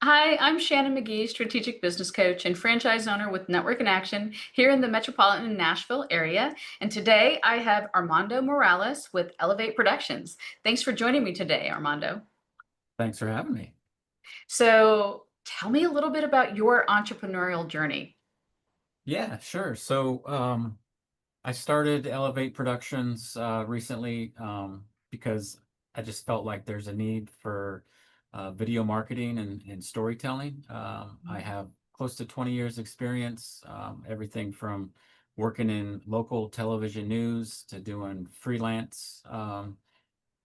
Hi, I'm Shannon McGee, strategic business coach and franchise owner with Network in Action here in the metropolitan Nashville area. And today I have Armondo Moralez with Elevate Productions. Thanks for joining me today, Armando. Thanks for having me. So, tell me a little bit about your entrepreneurial journey. Yeah, sure. So I started Elevate Productions recently because I just felt like there's a need for video marketing and storytelling. I have close to 20 years experience, everything from working in local television news to doing freelance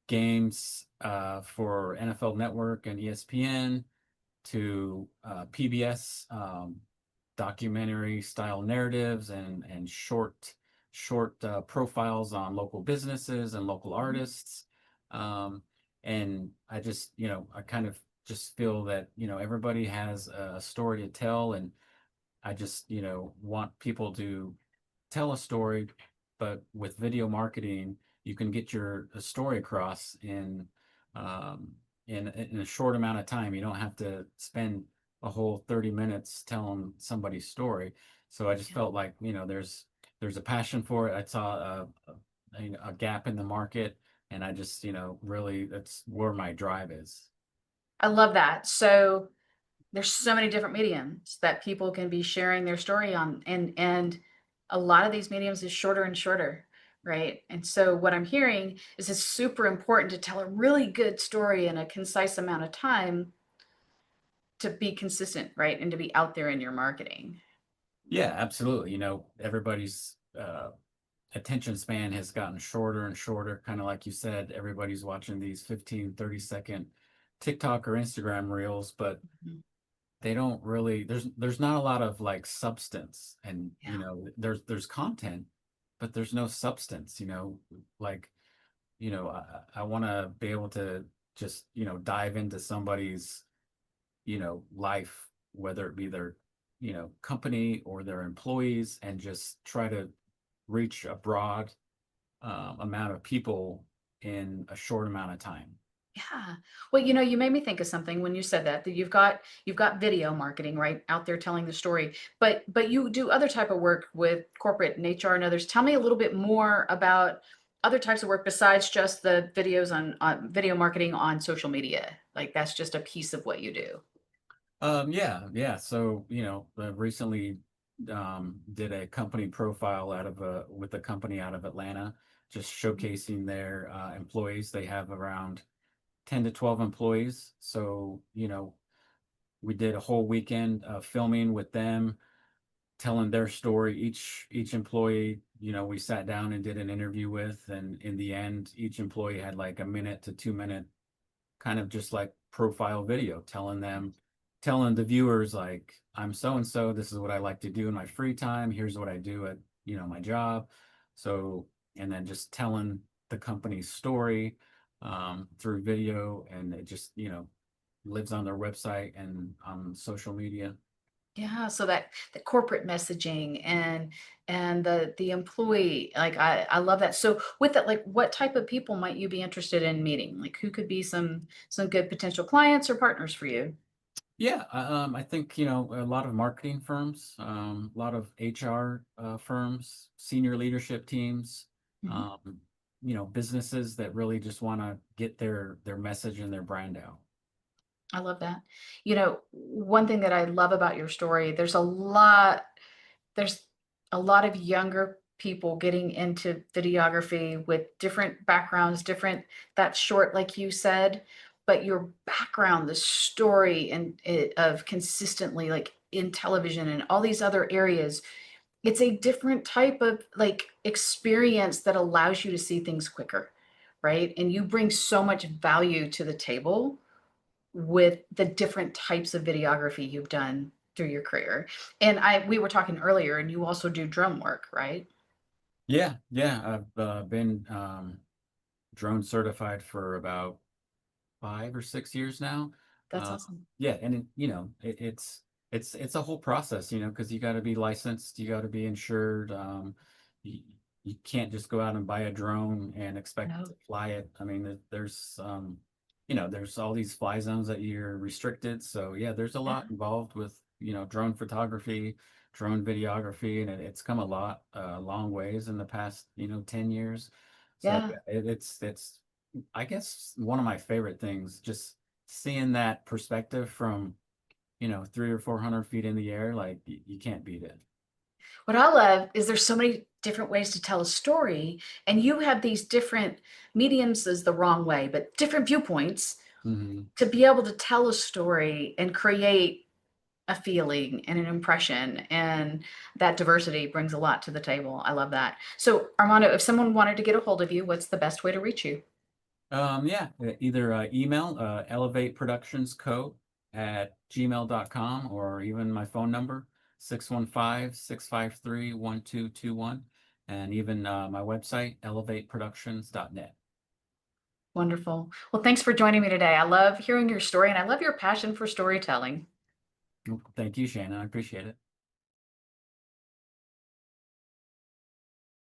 games for NFL Network and ESPN to PBS documentary style narratives and short profiles on local businesses and local Mhm. artists. Um, and I just, I kind of just feel that, everybody has a story to tell, and I just, want people to tell a story, but with video marketing, you can get your a story across um, in a short amount of time. You don't have to spend a whole 30 minutes telling somebody's story. So I just Yeah. felt like, there's a passion for it. I saw a gap in the market, and I just, really that's where my drive is. I love that. So, there's so many different mediums that people can be sharing their story on, and a lot of these mediums is shorter and shorter, right? And so what I'm hearing is it's super important to tell a really good story in a concise amount of time to be consistent, right? And to be out there in your marketing. Yeah, absolutely. Everybody's attention span has gotten shorter and shorter, kind of like you said. Everybody's watching these 15, 30-second TikTok or Instagram reels, but Mhm. they don't really there's not a lot of like substance, and Yeah. there's content, but there's no substance, like, I want to be able to just, dive into somebody's, life, whether it be their, company or their employees, and just try to reach a broad amount of people in a short amount of time. Yeah. Well, you made me think of something when you said that you've got video marketing, right, out there telling the story. But you do other type of work with corporate and HR and others. Tell me a little bit more about other types of work besides just the videos on video marketing on social media. Like that's just a piece of what you do. Yeah, yeah. So, recently did a company profile with a company out of Atlanta, just showcasing their employees. They have around 10 to 12 employees. So, we did a whole weekend of filming with them, telling their story. Each employee, we sat down and did an interview with, and in the end, each employee had like a minute to 2 minute kind of just like profile video, telling the viewers like, I'm so and so, this is what I like to do in my free time, here's what I do at, my job. So, and then just telling the company's story through video, and it just, lives on their website and on social media. Yeah, so that the corporate messaging and the employee, like I love that. So with that, like what type of people might you be interested in meeting? Like who could be some good potential clients or partners for you? Yeah, I think, a lot of marketing firms, a lot of HR firms, senior leadership teams, Mhm. um, businesses that really just want to get their message and their brand out. I love that. One thing that I love about your story, there's a lot of younger people getting into videography with different backgrounds, different that's short, like you said, but your background, the story and of consistently like in television and all these other areas, it's a different type of like experience that allows you to see things quicker, right? And you bring so much value to the table with the different types of videography you've done through your career. And we were talking earlier and you also do drum work, right? Yeah, yeah, I've been drone certified for about 5 or 6 years now. That's Uh, awesome. yeah, and it's a whole process, because you got to be licensed, you got to be insured. You, you can't just go out and buy a drone and expect No. to fly it. I mean, there's there's all these fly zones that you're restricted. So yeah, there's a Yeah. lot involved with, drone photography, drone videography, and it's come a long ways in the past, 10 years. So Yeah. yeah, it's, I guess one of my favorite things, just seeing that perspective from, 300 or 400 feet in the air, like you can't beat it. What I love is there's so many different ways to tell a story, and you have these different mediums is the wrong way, but different viewpoints Hmm. to be able to tell a story and create a feeling and an impression. And that diversity brings a lot to the table. I love that. So, Armando, if someone wanted to get a hold of you, what's the best way to reach you? Yeah, either email elevateproductionsco@gmail.com, or even my phone number 615-653-1221, and even my website elevateproductions.net. Wonderful. Well, thanks for joining me today. I love hearing your story and I love your passion for storytelling. Thank you, Shannon. I appreciate it.